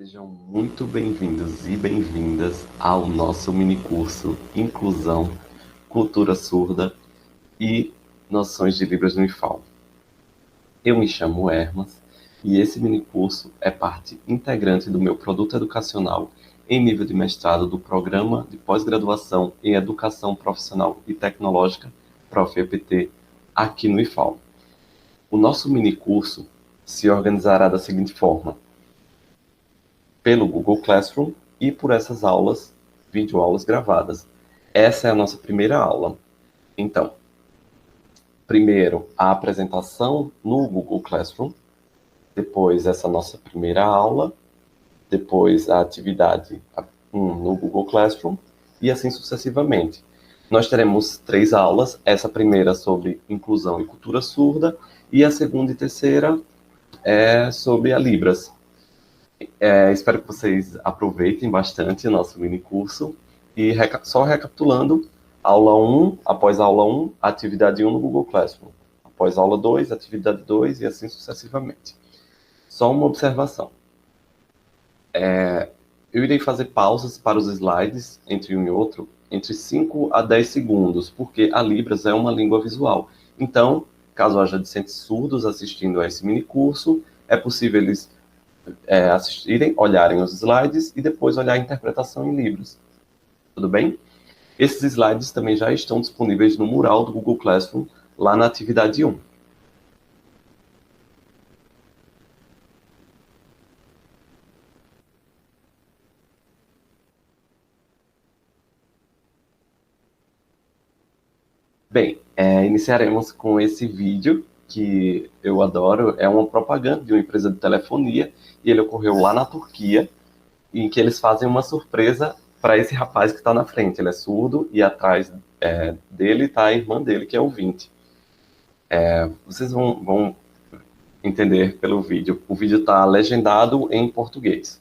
Sejam muito bem-vindos e bem-vindas ao nosso minicurso Inclusão, Cultura Surda e Noções de Libras no IFAL. Eu me chamo Hermas e esse minicurso é parte integrante do meu produto educacional em nível de mestrado do Programa de Pós-Graduação em Educação Profissional e Tecnológica, Prof. EPT, aqui no IFAL. O nosso minicurso se organizará da seguinte forma: pelo Google Classroom e por essas aulas, videoaulas gravadas. Essa é a nossa primeira aula. Então, primeiro a apresentação no Google Classroom, depois essa nossa primeira aula, depois a atividade 1 no Google Classroom e assim sucessivamente. Nós teremos 3 aulas, essa primeira sobre inclusão e cultura surda e a segunda e terceira é sobre a Libras. Espero que vocês aproveitem bastante o nosso mini curso. E só recapitulando, aula 1, após a aula 1, atividade 1 no Google Classroom. Após a aula 2, atividade 2 e assim sucessivamente. Só uma observação. Eu irei fazer pausas para os slides entre um e outro, entre 5 a 10 segundos, porque a Libras é uma língua visual. Então, caso haja discentes surdos assistindo a esse mini curso, é possível eles assistirem, olharem os slides e depois olhar a interpretação em Libras. Tudo bem? Esses slides também já estão disponíveis no mural do Google Classroom, lá na atividade 1. Bem, iniciaremos com esse vídeo que eu adoro. É uma propaganda de uma empresa de telefonia e ele ocorreu lá na Turquia, em que eles fazem uma surpresa para esse rapaz que está na frente. Ele é surdo e atrás dele está a irmã dele, que é ouvinte. Vocês vão entender pelo vídeo. O vídeo está legendado em português.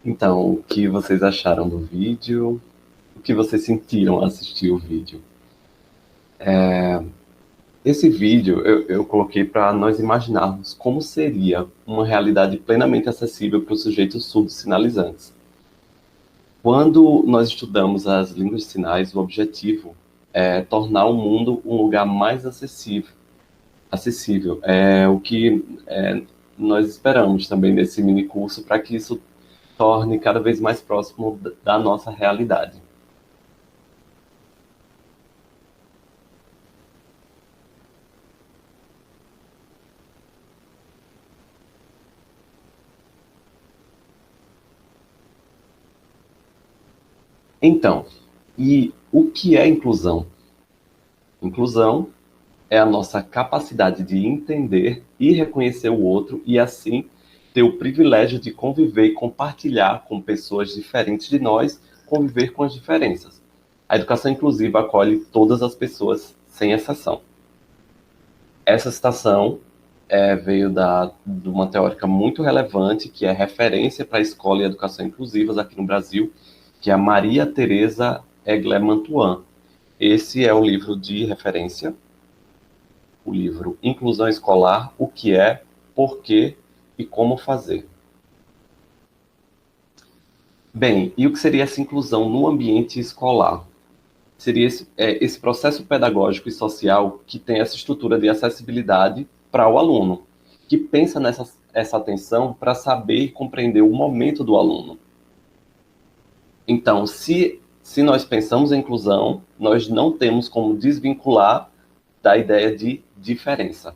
Então, o que vocês acharam do vídeo? O que vocês sentiram ao assistir o vídeo? Esse vídeo eu coloquei para nós imaginarmos como seria uma realidade plenamente acessível para os sujeitos surdos sinalizantes. Quando nós estudamos as línguas de sinais, o objetivo é tornar o mundo um lugar mais acessível. É o que nós esperamos também desse mini curso para que isso torne cada vez mais próximo da nossa realidade. Então, e o que é inclusão? Inclusão é a nossa capacidade de entender e reconhecer o outro e, assim, ter o privilégio de conviver e compartilhar com pessoas diferentes de nós, conviver com as diferenças. A educação inclusiva acolhe todas as pessoas, sem exceção. Essa citação veio de uma teórica muito relevante, que é referência para a escola e educação inclusivas aqui no Brasil, que é a Maria Teresa Egler-Mantuan. Esse é o livro de referência, o livro Inclusão Escolar, o que é, por quê e como fazer. Bem, e o que seria essa inclusão no ambiente escolar? Seria esse processo pedagógico e social que tem essa estrutura de acessibilidade para o aluno, que pensa essa atenção para saber e compreender o momento do aluno. Então, se nós pensamos em inclusão, nós não temos como desvincular da ideia de diferença.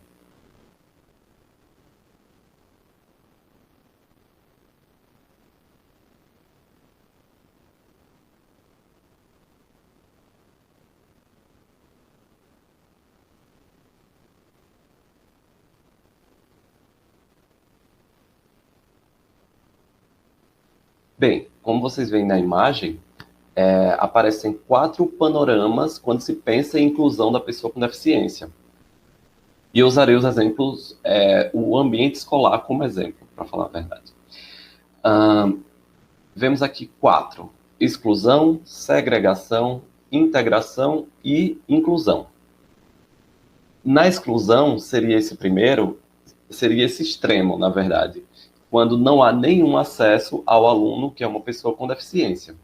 Bem, como vocês veem na imagem, aparecem 4 panoramas quando se pensa em inclusão da pessoa com deficiência. E eu usarei os exemplos, o ambiente escolar como exemplo, para falar a verdade. Vemos aqui 4: exclusão, segregação, integração e inclusão. Na exclusão, seria esse extremo, na verdade, quando não há nenhum acesso ao aluno que é uma pessoa com deficiência.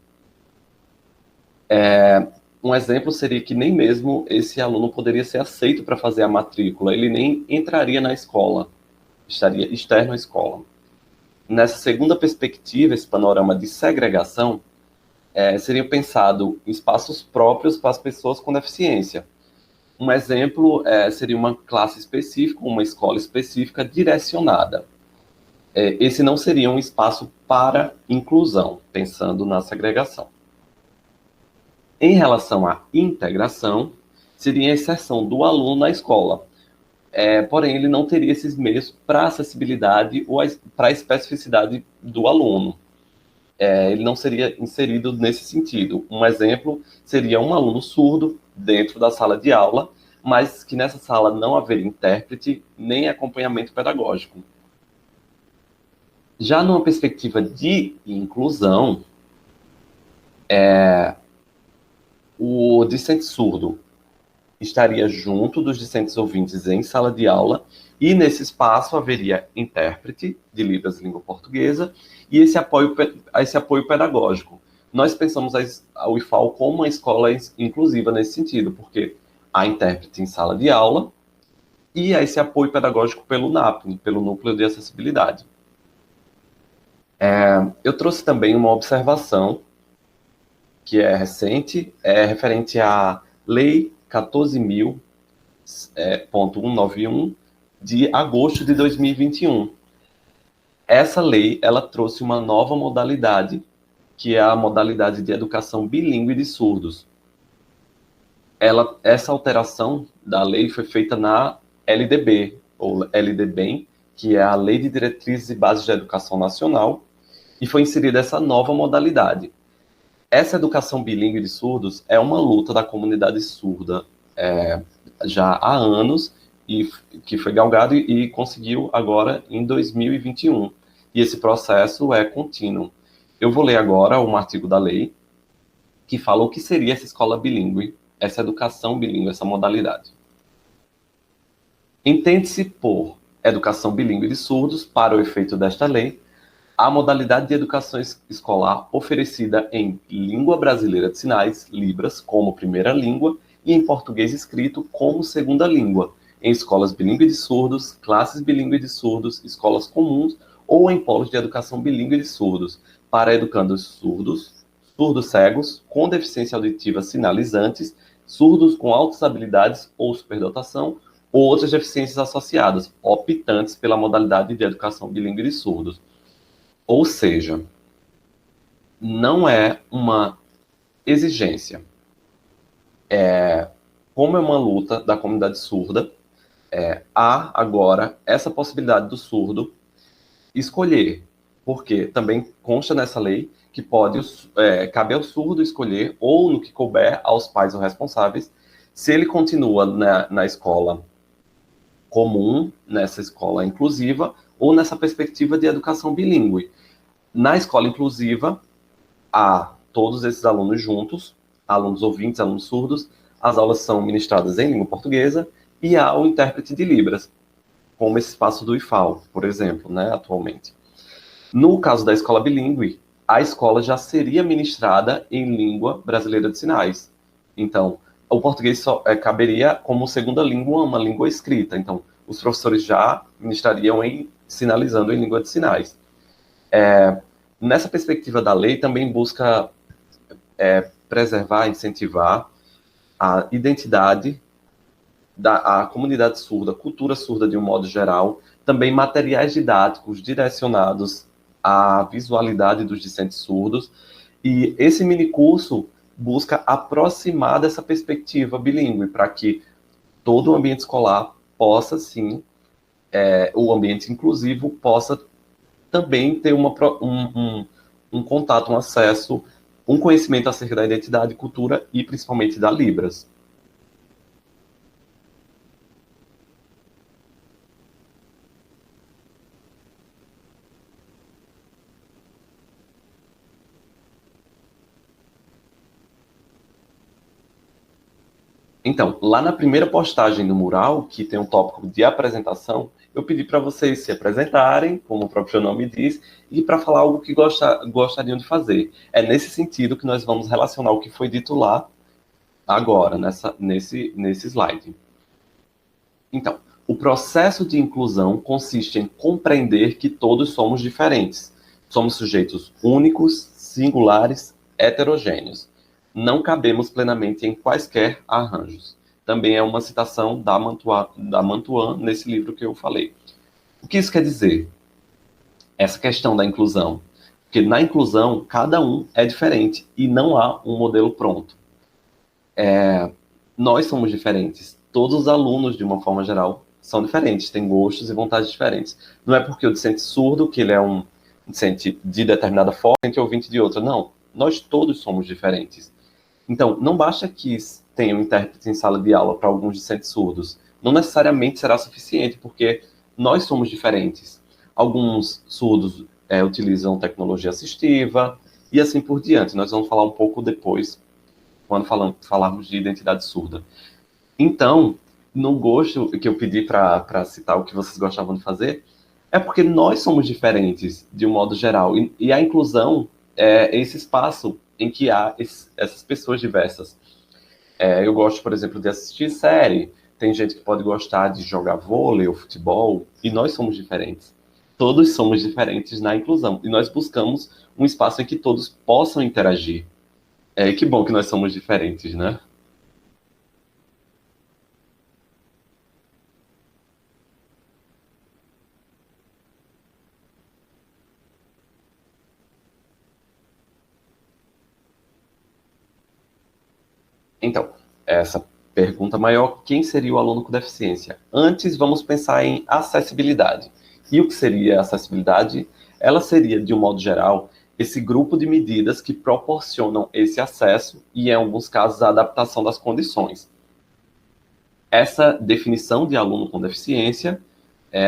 Um exemplo seria que nem mesmo esse aluno poderia ser aceito para fazer a matrícula, ele nem entraria na escola, estaria externo à escola. Nessa segunda perspectiva, esse panorama de segregação, seria pensado em espaços próprios para as pessoas com deficiência. Um exemplo seria uma classe específica, uma escola específica direcionada. Esse não seria um espaço para inclusão, pensando na segregação. Em relação à integração, seria a inserção do aluno na escola. Porém, ele não teria esses meios para acessibilidade ou para a especificidade do aluno. Ele não seria inserido nesse sentido. Um exemplo seria um aluno surdo dentro da sala de aula, mas que nessa sala não haveria intérprete nem acompanhamento pedagógico. Já numa perspectiva de inclusão, o discente surdo estaria junto dos discentes ouvintes em sala de aula, e nesse espaço haveria intérprete de Libras e Língua Portuguesa e esse apoio pedagógico. Nós pensamos a UIFAL como uma escola inclusiva nesse sentido, porque há intérprete em sala de aula e há esse apoio pedagógico pelo NAP, pelo Núcleo de Acessibilidade. Eu trouxe também uma observação que é recente, referente à Lei 14.191, de agosto de 2021. Essa lei, ela trouxe uma nova modalidade, que é a modalidade de educação bilíngue de surdos. Essa alteração da lei foi feita na LDB, ou LDBEM, que é a Lei de Diretrizes e Bases da Educação Nacional, e foi inserida essa nova modalidade. Essa educação bilíngue de surdos é uma luta da comunidade surda já há anos, e que foi galgado e conseguiu agora em 2021. E esse processo é contínuo. Eu vou ler agora um artigo da lei que fala o que seria essa escola bilíngue, essa educação bilíngue, essa modalidade. Entende-se por educação bilíngue de surdos, para o efeito desta lei, a modalidade de educação escolar oferecida em língua brasileira de sinais, Libras, como primeira língua, e em português escrito como segunda língua, em escolas bilíngues de surdos, classes bilíngues de surdos, escolas comuns ou em polos de educação bilíngue de surdos, para educandos surdos, surdos cegos, com deficiência auditiva sinalizantes, surdos com altas habilidades ou superdotação, ou outras deficiências associadas, optantes pela modalidade de educação bilíngue de surdos. Ou seja, não é uma exigência. Como é uma luta da comunidade surda, há agora essa possibilidade do surdo escolher, porque também consta nessa lei que cabe ao surdo escolher, ou no que couber aos pais ou responsáveis, se ele continua na escola comum, nessa escola inclusiva, ou nessa perspectiva de educação bilíngue. Na escola inclusiva, há todos esses alunos juntos, alunos ouvintes, alunos surdos, as aulas são ministradas em língua portuguesa e há o intérprete de Libras, como esse espaço do IFAL, por exemplo, né, atualmente. No caso da escola bilíngue, a escola já seria ministrada em língua brasileira de sinais. Então, o português só caberia como segunda língua, uma língua escrita. Então, os professores já ministrariam sinalizando em língua de sinais. Nessa perspectiva da lei, também busca preservar, incentivar a identidade da comunidade surda, cultura surda de um modo geral, também materiais didáticos direcionados à visualidade dos discentes surdos, e esse minicurso busca aproximar dessa perspectiva bilíngue, para que todo o ambiente escolar possa, sim, o ambiente inclusivo possa também ter um contato, um acesso, um conhecimento acerca da identidade, cultura e principalmente da Libras. Então, lá na primeira postagem do mural, que tem um tópico de apresentação, eu pedi para vocês se apresentarem, como o próprio nome diz, e para falar algo que gostariam de fazer. É nesse sentido que nós vamos relacionar o que foi dito lá agora, nesse slide. Então, o processo de inclusão consiste em compreender que todos somos diferentes. Somos sujeitos únicos, singulares, heterogêneos. Não cabemos plenamente em quaisquer arranjos. Também é uma citação da Mantuan nesse livro que eu falei. O que isso quer dizer? Essa questão da inclusão. Porque na inclusão, cada um é diferente e não há um modelo pronto. Nós somos diferentes. Todos os alunos, de uma forma geral, são diferentes, têm gostos e vontades diferentes. Não é porque o discente surdo, que ele é um discente de determinada forma, e ouvinte de outra. Não. Nós todos somos diferentes. Então, não basta que tenha um intérprete em sala de aula para alguns discentes surdos. Não necessariamente será suficiente, porque nós somos diferentes. Alguns surdos utilizam tecnologia assistiva e assim por diante. Nós vamos falar um pouco depois, quando falarmos de identidade surda. Então, no gosto que eu pedi para citar o que vocês gostavam de fazer, é porque nós somos diferentes, de um modo geral. E a inclusão é esse espaço em que há essas pessoas diversas. Eu gosto, por exemplo, de assistir série. Tem gente que pode gostar de jogar vôlei ou futebol, e nós somos diferentes. Todos somos diferentes na inclusão. E nós buscamos um espaço em que todos possam interagir. Que bom que nós somos diferentes, né? Então, essa pergunta maior, quem seria o aluno com deficiência? Antes, vamos pensar em acessibilidade. E o que seria acessibilidade? Ela seria, de um modo geral, esse grupo de medidas que proporcionam esse acesso e, em alguns casos, a adaptação das condições. Essa definição de aluno com deficiência,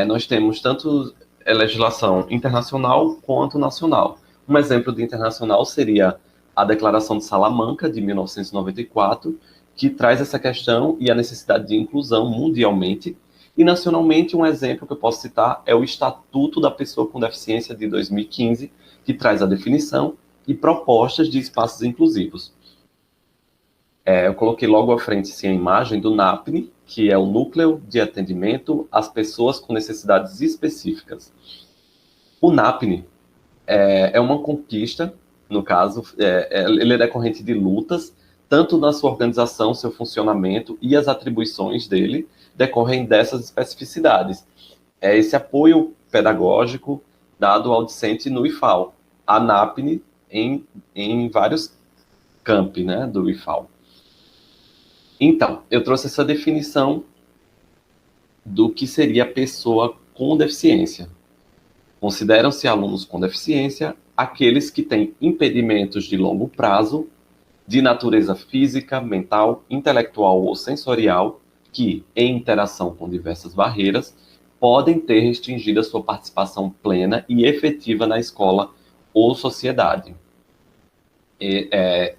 nós temos tanto legislação internacional quanto nacional. Um exemplo de internacional seria a Declaração de Salamanca, de 1994, que traz essa questão e a necessidade de inclusão mundialmente. E nacionalmente, um exemplo que eu posso citar é o Estatuto da Pessoa com Deficiência, de 2015, que traz a definição e propostas de espaços inclusivos. Eu coloquei logo à frente sim, a imagem do NAPNE, que é o Núcleo de Atendimento às Pessoas com Necessidades Específicas. O NAPNE é uma conquista, no caso, ele é decorrente de lutas, tanto na sua organização, seu funcionamento e as atribuições dele decorrem dessas especificidades. É esse apoio pedagógico dado ao discente no IFAL, a NAPNE em vários campi, né, do IFAL. Então, eu trouxe essa definição do que seria a pessoa com deficiência. Consideram-se alunos com deficiência aqueles que têm impedimentos de longo prazo, de natureza física, mental, intelectual ou sensorial, que, em interação com diversas barreiras, podem ter restringido a sua participação plena e efetiva na escola ou sociedade.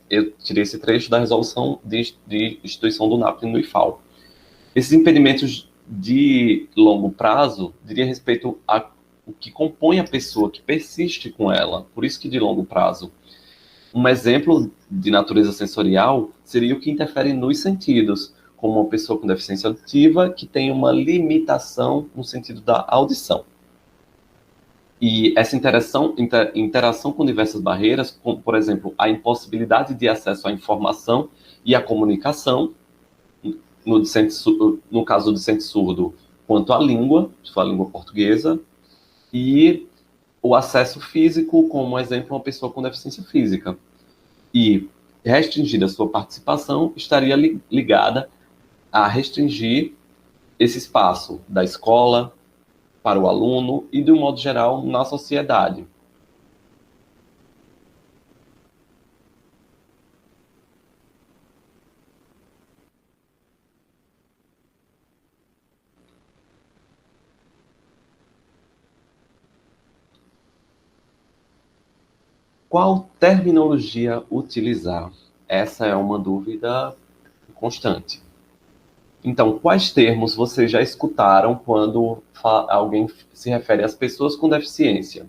Eu tirei esse trecho da resolução de instituição do NAPNE no IFAL. Esses impedimentos de longo prazo diria respeito a o que compõe a pessoa, que persiste com ela, por isso que de longo prazo. Um exemplo de natureza sensorial seria o que interfere nos sentidos, como uma pessoa com deficiência auditiva que tem uma limitação no sentido da audição. E essa interação com diversas barreiras, como, por exemplo, a impossibilidade de acesso à informação e à comunicação, no caso do discente surdo, quanto à língua, se for a língua portuguesa, e o acesso físico, como exemplo, uma pessoa com deficiência física. E restringir a sua participação estaria ligada a restringir esse espaço da escola para o aluno e, de um modo geral, na sociedade. Qual terminologia utilizar? Essa é uma dúvida constante. Então, quais termos vocês já escutaram quando alguém se refere às pessoas com deficiência?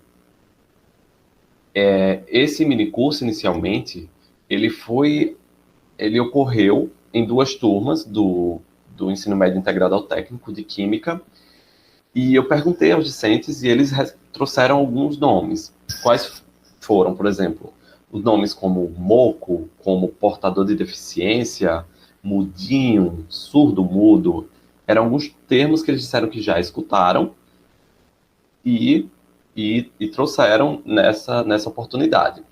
Esse minicurso, inicialmente, ele ocorreu em 2 turmas do ensino médio integrado ao técnico de Química, e eu perguntei aos discentes e eles trouxeram alguns nomes. Quais foram, por exemplo, os nomes como moco, como portador de deficiência, mudinho, surdo-mudo, eram alguns termos que eles disseram que já escutaram e trouxeram nessa oportunidade.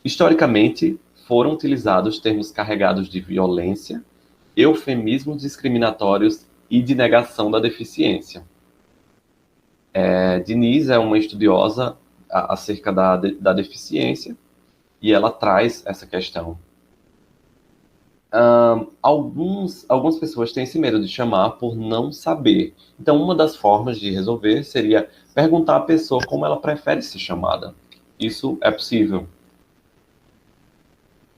Historicamente, foram utilizados termos carregados de violência, eufemismos discriminatórios e de negação da deficiência. Diniz é uma estudiosa acerca da deficiência e ela traz essa questão. Algumas pessoas têm esse medo de chamar por não saber. Então, uma das formas de resolver seria perguntar à pessoa como ela prefere ser chamada. Isso é possível.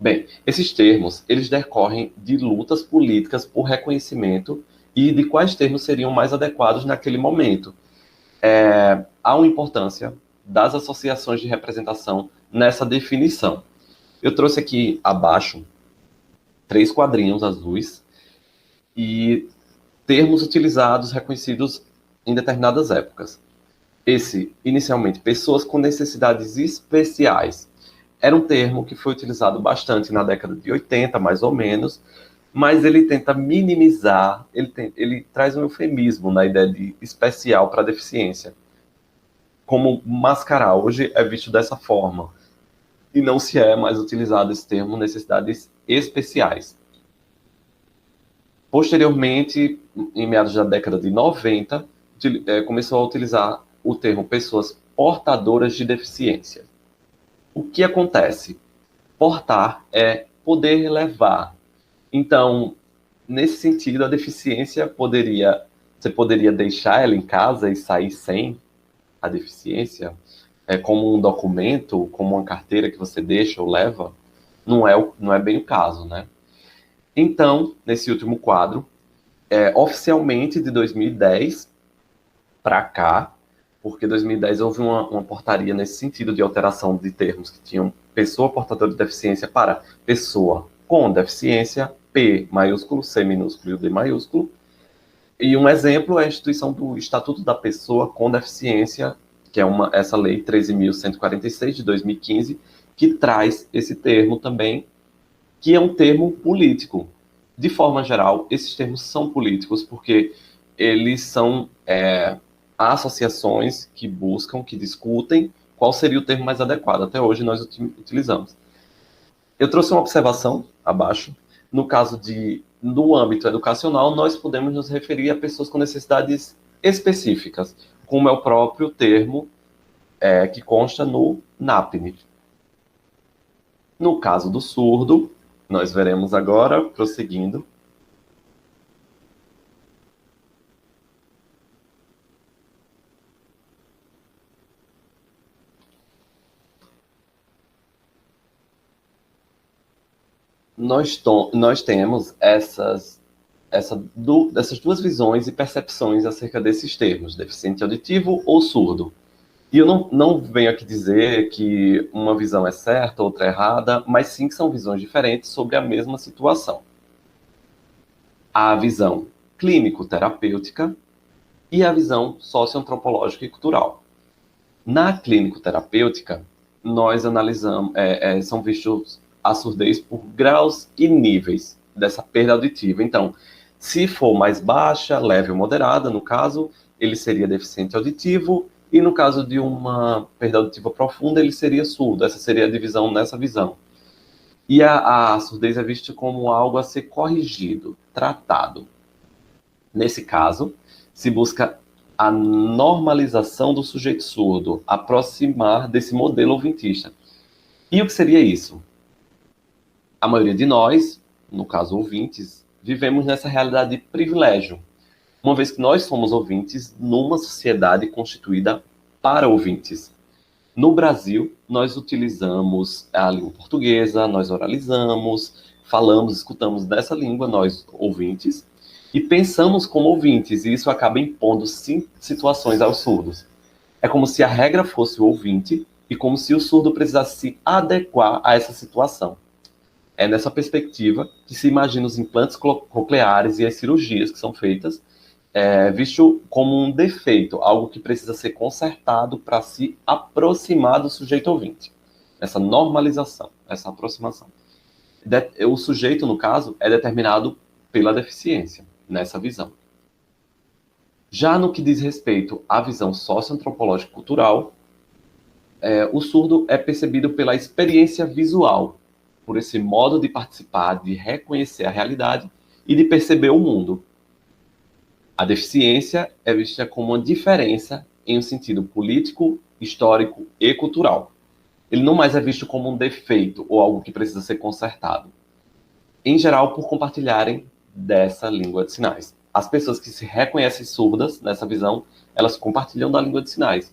Bem, esses termos, eles decorrem de lutas políticas por reconhecimento e de quais termos seriam mais adequados naquele momento. Há uma importância das associações de representação nessa definição. Eu trouxe aqui abaixo 3 quadrinhos azuis e termos utilizados, reconhecidos em determinadas épocas. Inicialmente, pessoas com necessidades especiais. Era um termo que foi utilizado bastante na década de 80, mais ou menos, mas ele tenta minimizar, ele traz um eufemismo na ideia de especial para deficiência. Como mascarar, hoje é visto dessa forma, e não se é mais utilizado esse termo necessidades especiais. Posteriormente, em meados da década de 90, começou a utilizar o termo pessoas portadoras de deficiência. O que acontece? Portar é poder levar. Então, nesse sentido, a deficiência você poderia deixar ela em casa e sair sem a deficiência. como um documento, como uma carteira que você deixa ou leva, não é bem o caso, né? Então, nesse último quadro, oficialmente de 2010 para cá, porque em 2010 houve uma portaria nesse sentido de alteração de termos que tinham pessoa portadora de deficiência para pessoa com deficiência, P maiúsculo, C minúsculo e o D maiúsculo. E um exemplo é a instituição do Estatuto da Pessoa com Deficiência, que é essa lei 13.146 de 2015, que traz esse termo também, que é um termo político. De forma geral, esses termos são políticos porque eles são associações que buscam, que discutem qual seria o termo mais adequado. Até hoje nós utilizamos. Eu trouxe uma observação abaixo. No caso no âmbito educacional, nós podemos nos referir a pessoas com necessidades específicas, como é o próprio termo que consta no NAPNE. No caso do surdo, nós veremos agora, prosseguindo. Nós temos essas duas visões e percepções acerca desses termos, deficiente auditivo ou surdo. E eu não venho aqui dizer que uma visão é certa, outra é errada, mas sim que são visões diferentes sobre a mesma situação. A visão clínico-terapêutica e a visão socioantropológica e cultural. Na clínico-terapêutica, nós analisamos, são vistos a surdez por graus e níveis dessa perda auditiva. Então, se for mais baixa, leve ou moderada, no caso, ele seria deficiente auditivo, e no caso de uma perda auditiva profunda, ele seria surdo. Essa seria a divisão nessa visão. E a surdez é vista como algo a ser corrigido, tratado. Nesse caso, se busca a normalização do sujeito surdo, aproximar desse modelo ouvintista. E o que seria isso? A maioria de nós, no caso ouvintes, vivemos nessa realidade de privilégio, uma vez que nós somos ouvintes numa sociedade constituída para ouvintes. No Brasil, nós utilizamos a língua portuguesa, nós oralizamos, falamos, escutamos dessa língua, nós ouvintes, e pensamos como ouvintes, e isso acaba impondo sim, situações aos surdos. É como se a regra fosse o ouvinte e como se o surdo precisasse se adequar a essa situação. É nessa perspectiva que se imagina os implantes cocleares e as cirurgias que são feitas, visto como um defeito, algo que precisa ser consertado para se aproximar do sujeito ouvinte. Essa normalização, essa aproximação. O sujeito, no caso, é determinado pela deficiência, nessa visão. Já no que diz respeito à visão socioantropológica cultural, o surdo é percebido pela experiência visual, por esse modo de participar, de reconhecer a realidade e de perceber o mundo. A deficiência é vista como uma diferença em um sentido político, histórico e cultural. Ele não mais é visto como um defeito ou algo que precisa ser consertado. Em geral, por compartilharem dessa língua de sinais. As pessoas que se reconhecem surdas, nessa visão, elas compartilham da língua de sinais.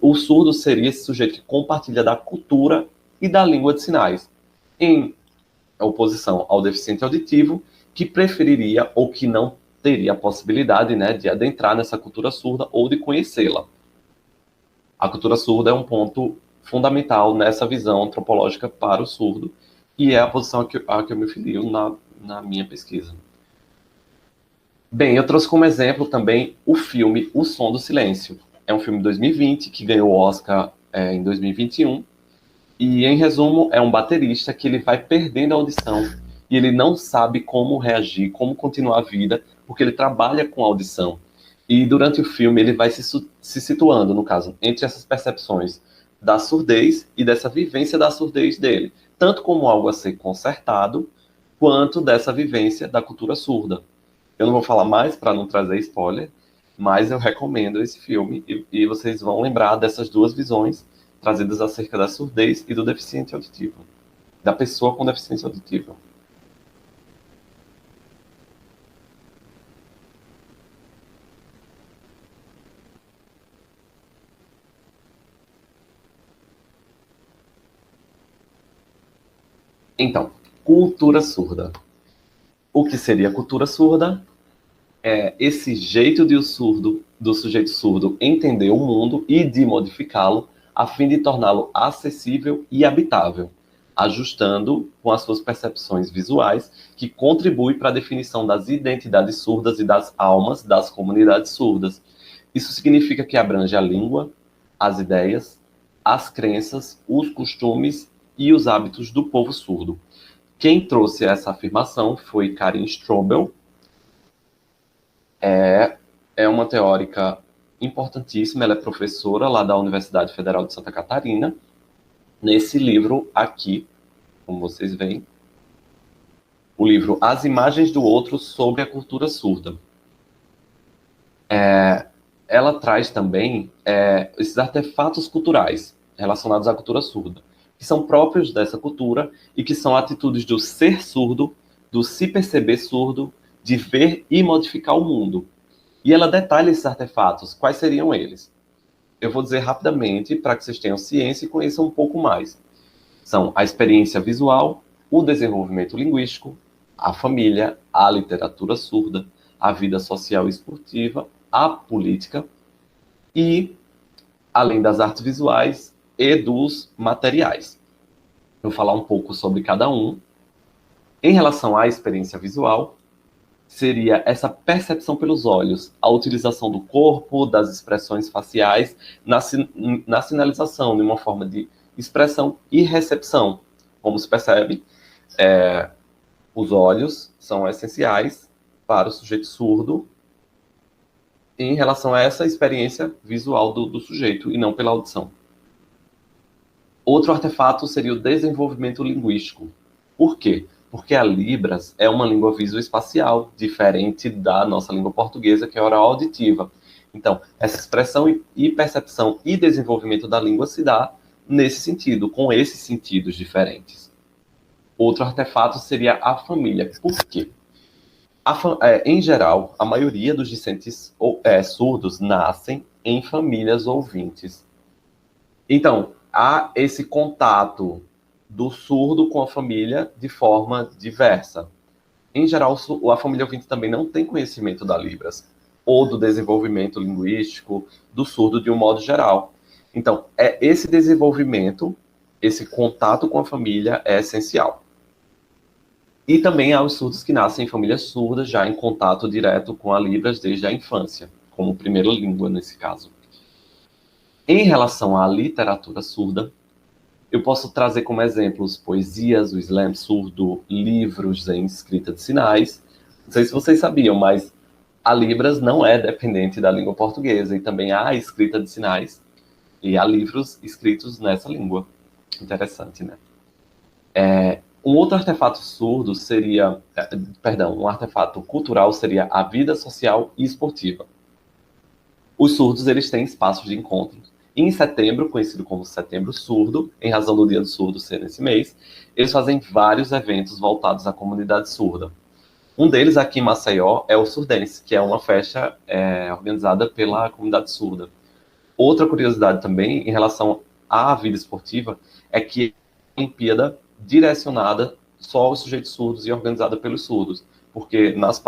O surdo seria esse sujeito que compartilha da cultura e da língua de sinais, em oposição ao deficiente auditivo, que preferiria ou que não teria a possibilidade, né, de adentrar nessa cultura surda ou de conhecê-la. A cultura surda é um ponto fundamental nessa visão antropológica para o surdo, e é a posição a que eu me filio na minha pesquisa. Bem, eu trouxe como exemplo também o filme O Som do Silêncio. É um filme de 2020 que ganhou o Oscar em 2021. E, em resumo, é um baterista que ele vai perdendo a audição e ele não sabe como reagir, como continuar a vida, porque ele trabalha com audição. E durante o filme ele vai se situando, no caso, entre essas percepções da surdez e dessa vivência da surdez dele, tanto como algo a ser consertado, quanto dessa vivência da cultura surda. Eu não vou falar mais para não trazer spoiler, mas eu recomendo esse filme e vocês vão lembrar dessas duas visões trazidas acerca da surdez e do deficiente auditivo, da pessoa com deficiência auditiva. Então, cultura surda. O que seria cultura surda? É esse jeito de o surdo, do sujeito surdo entender o mundo e de modificá-lo a fim de torná-lo acessível e habitável, ajustando com as suas percepções visuais, que contribui para a definição das identidades surdas e das almas das comunidades surdas. Isso significa que abrange a língua, as ideias, as crenças, os costumes e os hábitos do povo surdo. Quem trouxe essa afirmação foi Karin Strobel. É uma teórica importantíssima, ela é professora lá da Universidade Federal de Santa Catarina. Nesse livro aqui, como vocês veem, o livro As Imagens do Outro sobre a Cultura Surda. Ela traz também esses artefatos culturais relacionados à cultura surda, que são próprios dessa cultura e que são atitudes do ser surdo, do se perceber surdo, de ver e modificar o mundo. E ela detalha esses artefatos. Quais seriam eles? Eu vou dizer rapidamente para que vocês tenham ciência e conheçam um pouco mais. São a experiência visual, o desenvolvimento linguístico, a família, a literatura surda, a vida social e esportiva, a política e, além das artes visuais e dos materiais. Eu vou falar um pouco sobre cada um. Em relação à experiência visual, seria essa percepção pelos olhos, a utilização do corpo, das expressões faciais na sinalização, de uma forma de expressão e recepção. Como se percebe, os olhos são essenciais para o sujeito surdo em relação a essa experiência visual do sujeito, e não pela audição. Outro artefato seria o desenvolvimento linguístico. Por quê? Porque a Libras é uma língua visoespacial, diferente da nossa língua portuguesa, que é oral auditiva. Então, essa expressão e percepção e desenvolvimento da língua se dá nesse sentido, com esses sentidos diferentes. Outro artefato seria a família. Por quê? Em geral, a maioria dos discentes surdos nascem em famílias ouvintes. Então, há esse contato do surdo com a família de forma diversa. Em geral, a família ouvinte também não tem conhecimento da Libras ou do desenvolvimento linguístico do surdo de um modo geral. Então, esse desenvolvimento, esse contato com a família é essencial. E também há os surdos que nascem em famílias surdas, já em contato direto com a Libras desde a infância, como primeira língua nesse caso. Em relação à literatura surda, eu posso trazer como exemplos poesias, o slam surdo, livros em escrita de sinais. Não sei se vocês sabiam, mas a Libras não é dependente da língua portuguesa, e também há escrita de sinais, e há livros escritos nessa língua. Interessante, né? Um outro artefato surdo seria, um artefato cultural seria a vida social e esportiva. Os surdos, eles têm espaços de encontro. Em setembro, conhecido como Setembro Surdo, em razão do Dia do Surdo ser nesse mês, eles fazem vários eventos voltados à comunidade surda. Um deles, aqui em Maceió, é o Surdense, que é uma festa organizada pela comunidade surda. Outra curiosidade também, em relação à vida esportiva, é que a Olimpíada direcionada só aos sujeitos surdos e organizada pelos surdos, porque nas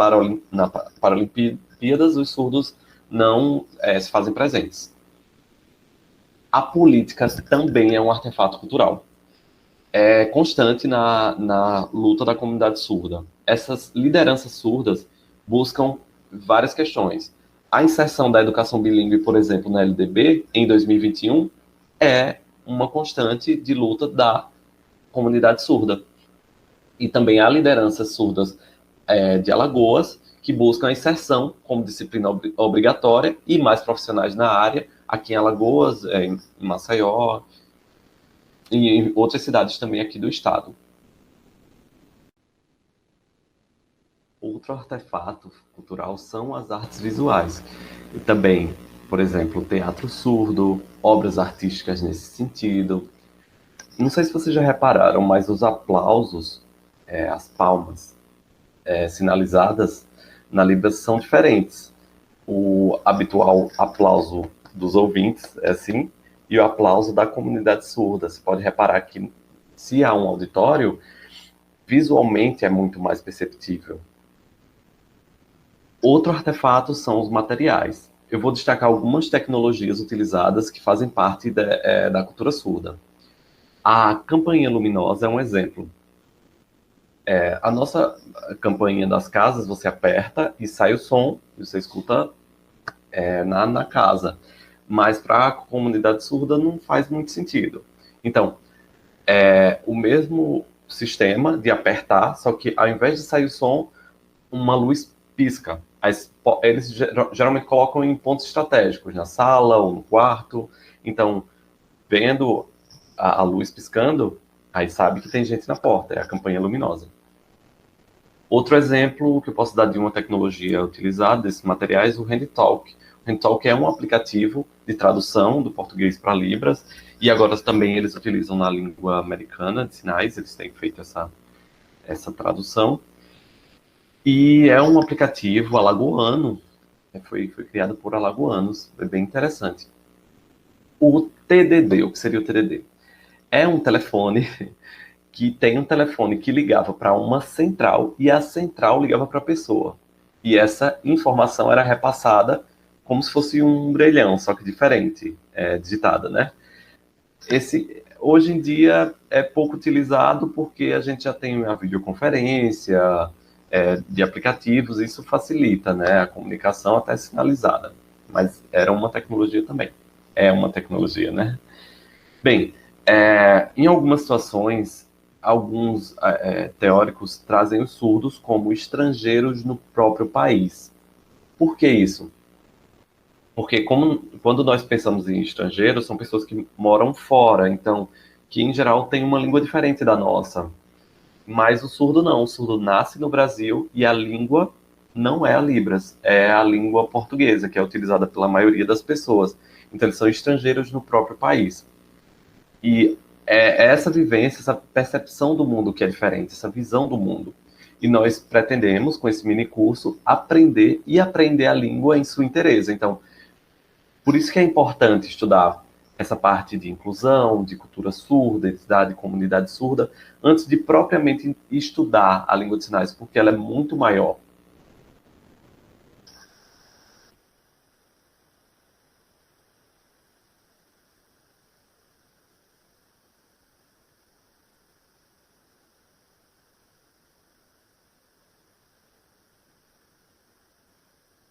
Paralimpíadas os surdos não se fazem presentes. A política também é um artefato cultural. É constante na luta da comunidade surda. Essas lideranças surdas buscam várias questões. A inserção da educação bilíngue, por exemplo, na LDB, em 2021, é uma constante de luta da comunidade surda. E também há lideranças surdas de Alagoas que buscam a inserção como disciplina obrigatória e mais profissionais na área, aqui em Alagoas, em Maceió e em outras cidades também aqui do estado. Outro artefato cultural são as artes visuais. E também, por exemplo, teatro surdo, obras artísticas nesse sentido. Não sei se vocês já repararam, mas os aplausos, as palmas sinalizadas na Libras são diferentes. O habitual aplauso dos ouvintes é assim, e o aplauso da comunidade surda. Você pode reparar que, se há um auditório, visualmente é muito mais perceptível. Outro artefato são os materiais. Eu vou destacar algumas tecnologias utilizadas que fazem parte da cultura surda. A campainha luminosa é um exemplo. A nossa campainha das casas, você aperta e sai o som, e você escuta na casa. Mas para a comunidade surda não faz muito sentido. Então, o mesmo sistema de apertar, só que ao invés de sair o som, uma luz pisca. Eles geralmente colocam em pontos estratégicos, na sala ou no quarto. Então, vendo a luz piscando, aí sabe que tem gente na porta, é a campainha luminosa. Outro exemplo que eu posso dar de uma tecnologia utilizada desses materiais, o HandyTalk. O HandyTalk é um aplicativo de tradução do português para Libras, e agora também eles utilizam na língua americana de sinais, eles têm feito essa tradução. E é um aplicativo alagoano, foi criado por alagoanos, é bem interessante. O TDD, o que seria o TDD? É um telefone que tem um telefone que ligava para uma central e a central ligava para a pessoa. E essa informação era repassada como se fosse um orelhão, só que diferente, digitada, né? Hoje em dia é pouco utilizado porque a gente já tem a videoconferência, de aplicativos, isso facilita, né, a comunicação até sinalizada. Mas era uma tecnologia também. É uma tecnologia, né? Bem, em algumas situações, alguns teóricos trazem os surdos como estrangeiros no próprio país. Por que isso? Porque quando nós pensamos em estrangeiros, são pessoas que moram fora, então, que em geral têm uma língua diferente da nossa. Mas o surdo não, o surdo nasce no Brasil e a língua não é a Libras, é a língua portuguesa, que é utilizada pela maioria das pessoas. Então, eles são estrangeiros no próprio país. E é essa vivência, essa percepção do mundo que é diferente, essa visão do mundo. E nós pretendemos, com esse mini curso, aprender e aprender a língua em sua inteireza. Então, por isso que é importante estudar essa parte de inclusão, de cultura surda, identidade, comunidade surda, antes de propriamente estudar a língua de sinais, porque ela é muito maior.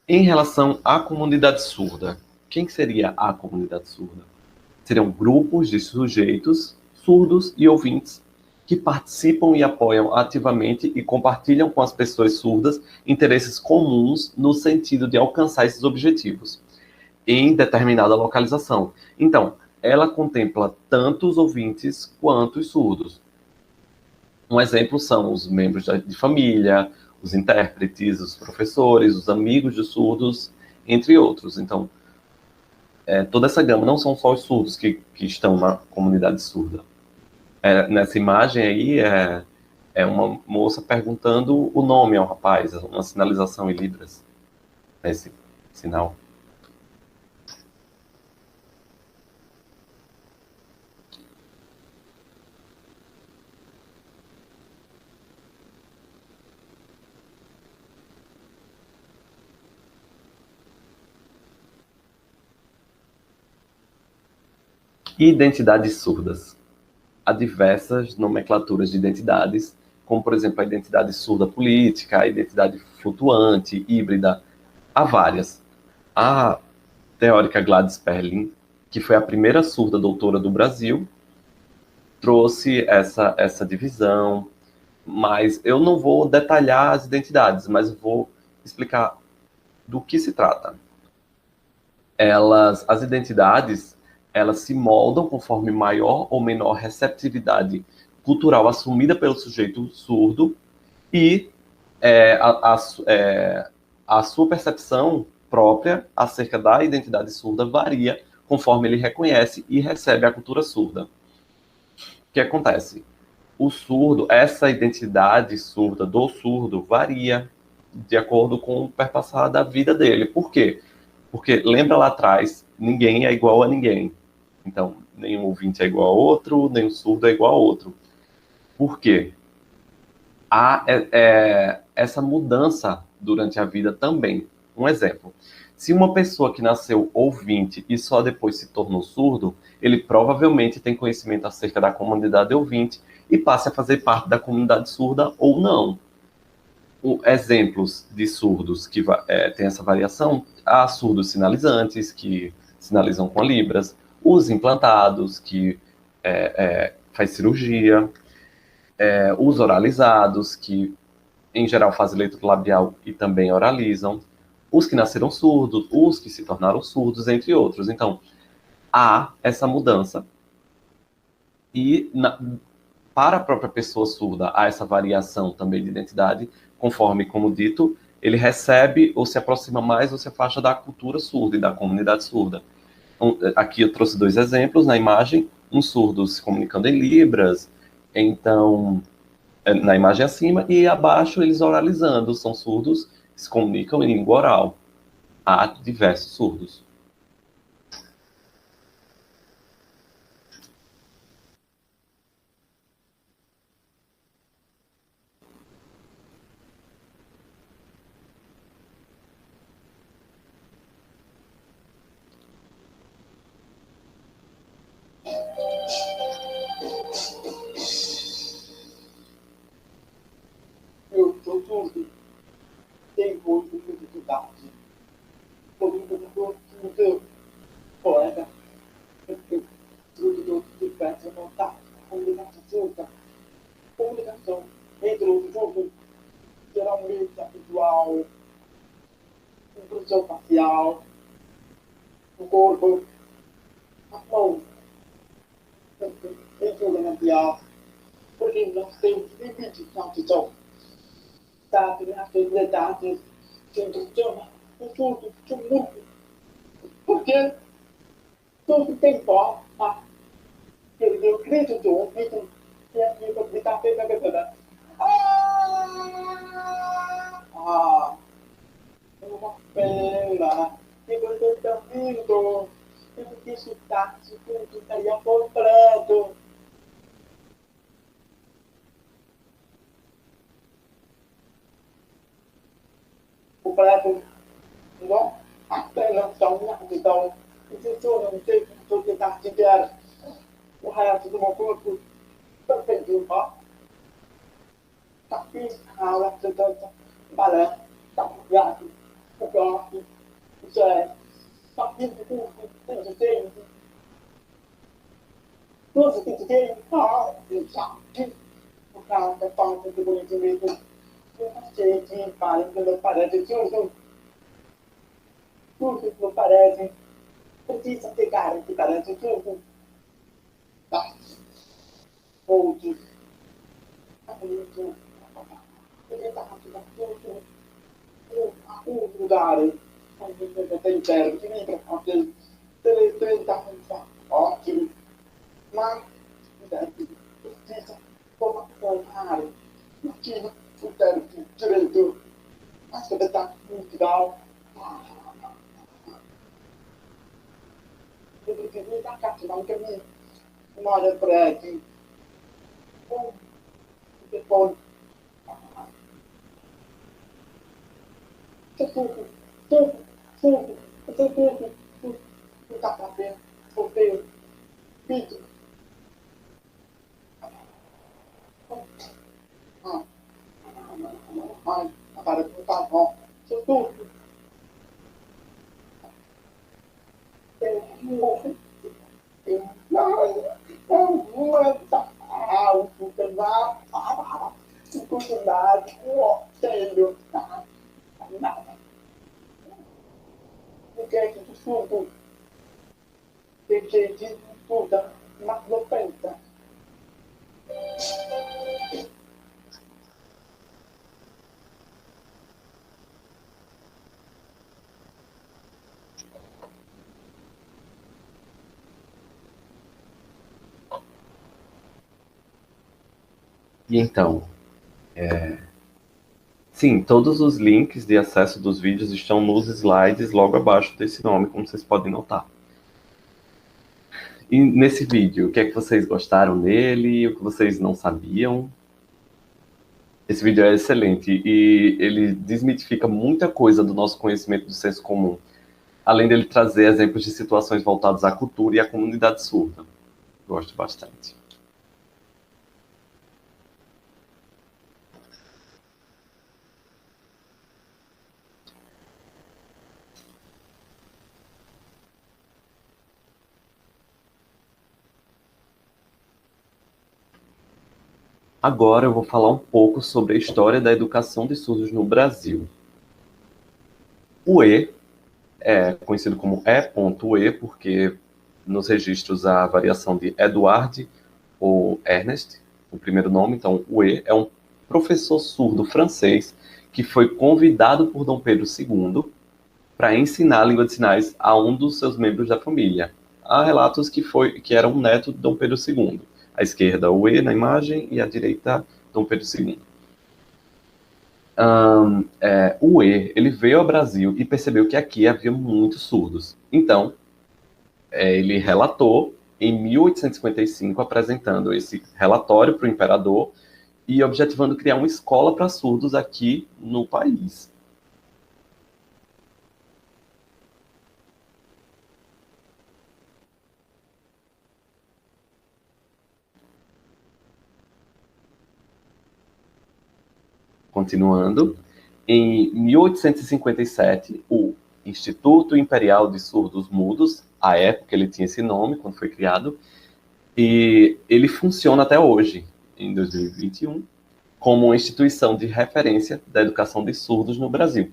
Em relação à comunidade surda, quem seria a comunidade surda? Seriam grupos de sujeitos surdos e ouvintes que participam e apoiam ativamente e compartilham com as pessoas surdas interesses comuns no sentido de alcançar esses objetivos em determinada localização. Então, ela contempla tanto os ouvintes quanto os surdos. Um exemplo são os membros de família, os intérpretes, os professores, os amigos de surdos, entre outros. Então, toda essa gama, não são só os surdos que estão na comunidade surda. Nessa imagem aí, é uma moça perguntando o nome ao rapaz, uma sinalização em Libras, esse sinal. Identidades surdas. Há diversas nomenclaturas de identidades, como, por exemplo, a identidade surda política, a identidade flutuante, híbrida. Há várias. A teórica Gladys Perlin, que foi a primeira surda doutora do Brasil, trouxe essa divisão, mas eu não vou detalhar as identidades, mas vou explicar do que se trata. As identidades, elas se moldam conforme maior ou menor receptividade cultural assumida pelo sujeito surdo e a sua percepção própria acerca da identidade surda varia conforme ele reconhece e recebe a cultura surda. O que acontece? O surdo, essa identidade surda do surdo varia de acordo com o perpassar da vida dele. Por quê? Porque lembra lá atrás, ninguém é igual a ninguém. Então, nenhum ouvinte é igual a outro, nenhum surdo é igual a outro. Por quê? há essa mudança durante a vida também. Um exemplo, se uma pessoa que nasceu ouvinte e só depois se tornou surdo, ele provavelmente tem conhecimento acerca da comunidade ouvinte e passa a fazer parte da comunidade surda ou não. Exemplos de surdos que têm essa variação, há surdos sinalizantes, que sinalizam com libras, os implantados, que faz cirurgia, os oralizados, que em geral fazem leitura labial e também oralizam, os que nasceram surdos, os que se tornaram surdos, entre outros. Então, há essa mudança e para a própria pessoa surda há essa variação também de identidade, conforme, como dito, ele recebe ou se aproxima mais ou se afasta da cultura surda e da comunidade surda. Aqui eu trouxe 2 exemplos na imagem, um surdo se comunicando em libras, então na imagem acima, e abaixo eles oralizando, são surdos que se comunicam em língua oral. Há diversos surdos. Eu sou surdo, tenho muito dificuldade. Por isso eu sou surdo, colega. Eu surdo de peça montar, comunicação surda, comunicação entre os surdos, geralmente a visual, impressão facial, o corpo, a mão, leitura labial, porque nós temos limites na audição. Sabe, as habilidades que a gente chama o surdo de mundo. Porque tudo tem forma. Eu grito de ouvido e a minha publicar pela é uma pena. E você está vindo. Eu não quis chutar, se tudo estaria completo. Completo. Não? Apenas só uma então. E se eu não sei o que está de guerra, o resto do meu corpo também de uma. Tapi hal tertentu pada tak berarti berarti saya tapi itu terjadi terus terjadi hal yang sakit bukan tentang kebenaran itu jadi paling belum pada itu tudo não parece precisa ter cara que parece tudo tá ou de ele está tudo mudare intero di libro anche delle 30 anni fa ottimi ma come fare chi sul tempo diretto aspetta multidao perché mi dà cazzo anche me male preti e poi tudo, não tá cabendo, rodeio, vídeo. Ai, agora não tá bom. Isso tudo. O canal, dificuldade, o hotel, nada. O que é que tudo? Tem gente de tudo, mas não pensa. E então, sim, todos os links de acesso dos vídeos estão nos slides logo abaixo desse nome, como vocês podem notar. E nesse vídeo, o que é que vocês gostaram dele? O que vocês não sabiam? Esse vídeo é excelente e ele desmitifica muita coisa do nosso conhecimento do senso comum, além dele trazer exemplos de situações voltadas à cultura e à comunidade surda. Gosto bastante. Agora eu vou falar um pouco sobre a história da educação de surdos no Brasil. O E é conhecido como E.E, porque nos registros há a variação de Eduard ou Ernest, o primeiro nome, então o E é um professor surdo francês que foi convidado por Dom Pedro II para ensinar a língua de sinais a um dos seus membros da família. Há relatos que era um neto de Dom Pedro II. À esquerda, o E na imagem, e à direita, Dom Pedro II. O E, ele veio ao Brasil e percebeu que aqui havia muitos surdos. Então, ele relatou em 1855, apresentando esse relatório para o imperador e objetivando criar uma escola para surdos aqui no país. Continuando, em 1857, o Instituto Imperial de Surdos Mudos, à época ele tinha esse nome quando foi criado, e ele funciona até hoje, em 2021, como uma instituição de referência da educação de surdos no Brasil.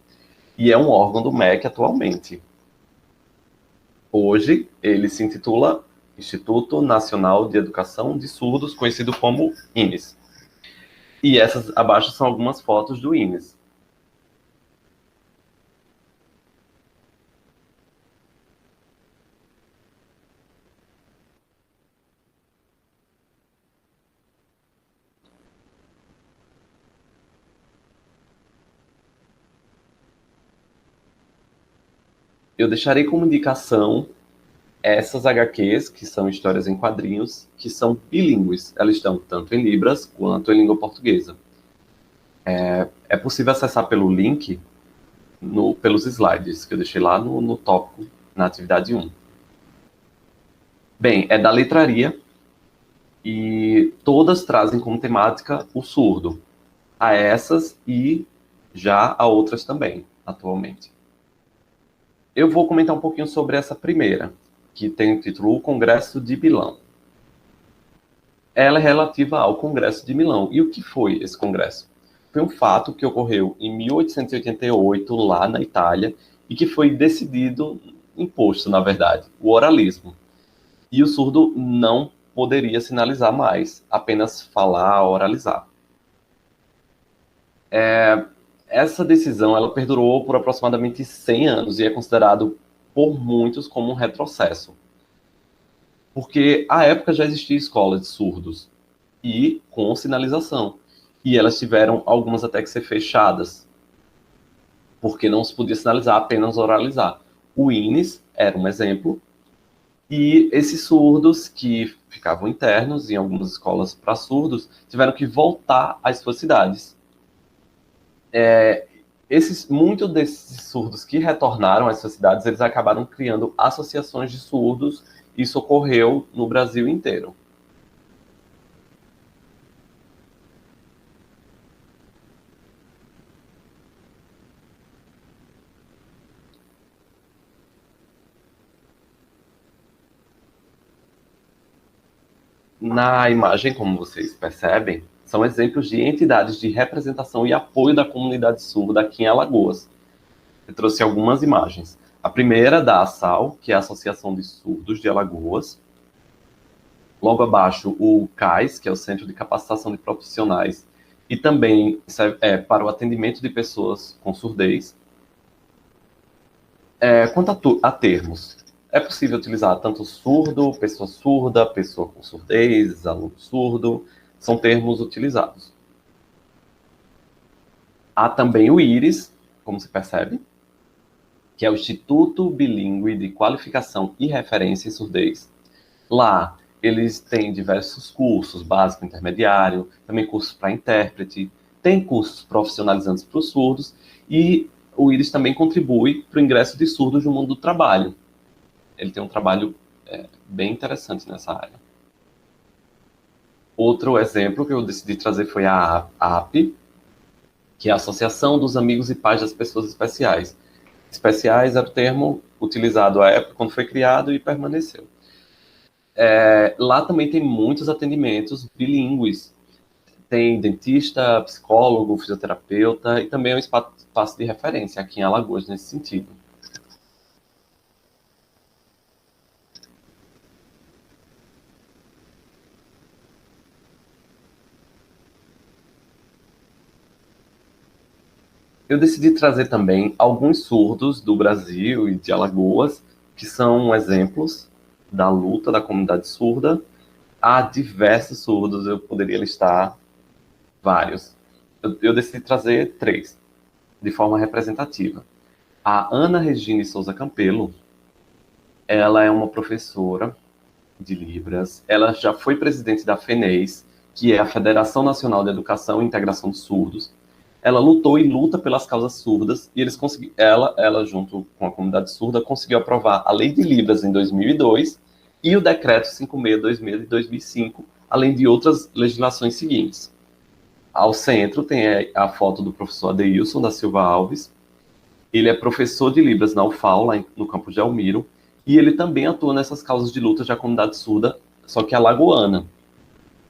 E é um órgão do MEC atualmente. Hoje, ele se intitula Instituto Nacional de Educação de Surdos, conhecido como INES. E essas abaixo são algumas fotos do INES. Eu deixarei como indicação essas HQs, que são histórias em quadrinhos, que são bilíngues. Elas estão tanto em Libras quanto em língua portuguesa. É possível acessar pelo link pelos slides, que eu deixei lá no tópico, na atividade 1. Bem, é da letraria e todas trazem como temática o surdo. Há essas e já há outras também, atualmente. Eu vou comentar um pouquinho sobre essa primeira, que tem o título O Congresso de Milão. Ela é relativa ao Congresso de Milão. E o que foi esse congresso? Foi um fato que ocorreu em 1888, lá na Itália, e que foi decidido, imposto, na verdade, o oralismo. E o surdo não poderia sinalizar mais, apenas falar, oralizar. Essa decisão ela perdurou por aproximadamente 100 anos e é considerado por muitos como um retrocesso. Porque à época já existia escola de surdos e com sinalização. E elas tiveram algumas até que ser fechadas, porque não se podia sinalizar, apenas oralizar. O INES era um exemplo, e esses surdos que ficavam internos em algumas escolas para surdos tiveram que voltar às suas cidades. Muitos desses surdos que retornaram às suas cidades, eles acabaram criando associações de surdos. Isso ocorreu no Brasil inteiro. Na imagem, como vocês percebem, são exemplos de entidades de representação e apoio da comunidade surda aqui em Alagoas. Eu trouxe algumas imagens. A primeira da ASSAL, que é a Associação de Surdos de Alagoas. Logo abaixo, o CAIS, que é o Centro de Capacitação de Profissionais, e também para o atendimento de pessoas com surdez. Quanto a termos, é possível utilizar tanto surdo, pessoa com surdez, aluno surdo, são termos utilizados. Há também o IRIS, como se percebe, que é o Instituto Bilíngue de Qualificação e Referência em Surdez. Lá, eles têm diversos cursos, básico, intermediário, também cursos para intérprete, tem cursos profissionalizantes para os surdos e o IRIS também contribui para o ingresso de surdos no mundo do trabalho. Ele tem um trabalho bem interessante nessa área. Outro exemplo que eu decidi trazer foi a AAP, que é a Associação dos Amigos e Pais das Pessoas Especiais. Especiais era o termo utilizado à época quando foi criado e permaneceu. Lá também tem muitos atendimentos bilíngues. Tem dentista, psicólogo, fisioterapeuta e também é um espaço de referência aqui em Alagoas nesse sentido. Eu decidi trazer também alguns surdos do Brasil e de Alagoas, que são exemplos da luta da comunidade surda. Há diversos surdos, eu poderia listar vários. Eu decidi trazer 3, de forma representativa. A Ana Regina Souza Campelo, ela é uma professora de Libras, ela já foi presidente da FENES, que é a Federação Nacional de Educação e Integração de Surdos. Ela lutou e luta pelas causas surdas, e ela, junto com a comunidade surda, conseguiu aprovar a Lei de Libras em 2002 e o Decreto 5626 de 2005, além de outras legislações seguintes. Ao centro tem a foto do professor Adeilson da Silva Alves. Ele é professor de Libras na UFAL, lá no campus de Almiro, e ele também atua nessas causas de luta da comunidade surda, só que alagoana.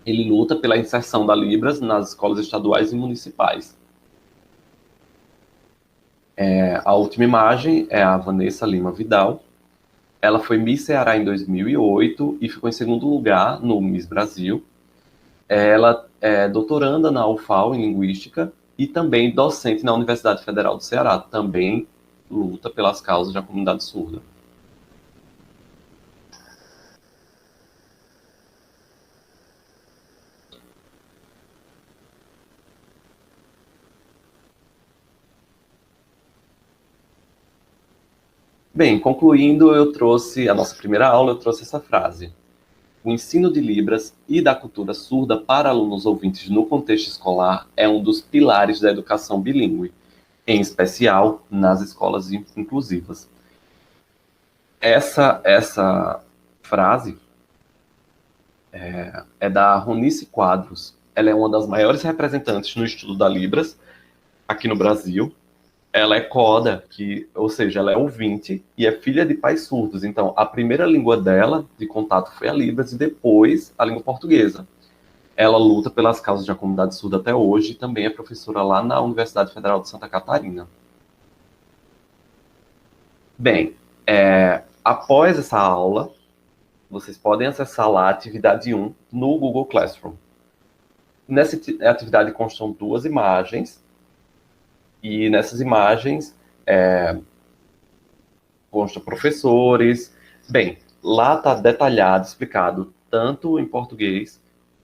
Ele luta pela inserção da Libras nas escolas estaduais e municipais. A última imagem é a Vanessa Lima Vidal. Ela foi Miss Ceará em 2008 e ficou em segundo lugar no Miss Brasil. Ela é doutoranda na UFAL em Linguística e também docente na Universidade Federal do Ceará. Também luta pelas causas da comunidade surda. Bem, concluindo, a nossa primeira aula, eu trouxe essa frase. O ensino de Libras e da cultura surda para alunos ouvintes no contexto escolar é um dos pilares da educação bilíngue, em especial nas escolas inclusivas. Essa frase é da Ronice Quadros. Ela é uma das maiores representantes no estudo da Libras aqui no Brasil. Ela é coda, ou seja, ela é ouvinte e é filha de pais surdos. Então, a primeira língua dela de contato foi a Libras e depois a língua portuguesa. Ela luta pelas causas da comunidade surda até hoje e também é professora lá na Universidade Federal de Santa Catarina. Bem, após essa aula, vocês podem acessar lá a atividade 1 no Google Classroom. Nessa atividade constam 2 imagens, e nessas imagens constam professores. Bem, lá está detalhado, explicado, tanto em português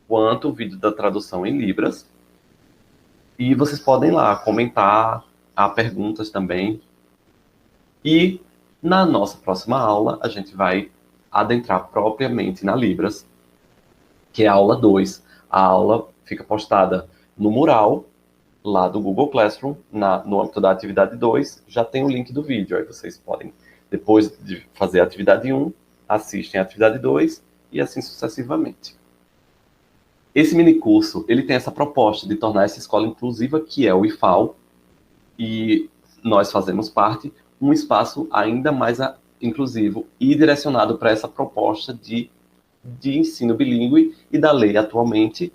quanto o vídeo da tradução em Libras. E vocês podem lá comentar, há perguntas também. E na nossa próxima aula, a gente vai adentrar propriamente na Libras, que é a aula 2. A aula fica postada no mural, lá do Google Classroom, no âmbito da atividade 2, já tem o link do vídeo. Aí vocês podem, depois de fazer a atividade 1, assistem a atividade 2 e assim sucessivamente. Esse minicurso, ele tem essa proposta de tornar essa escola inclusiva, que é o IFAL, e nós fazemos parte, um espaço ainda mais inclusivo e direcionado para essa proposta de ensino bilíngue e da lei atualmente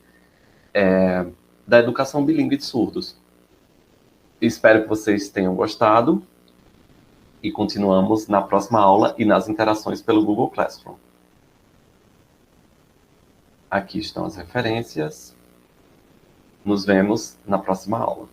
da educação bilíngue de surdos. Espero que vocês tenham gostado e continuamos na próxima aula e nas interações pelo Google Classroom. Aqui estão as referências. Nos vemos na próxima aula.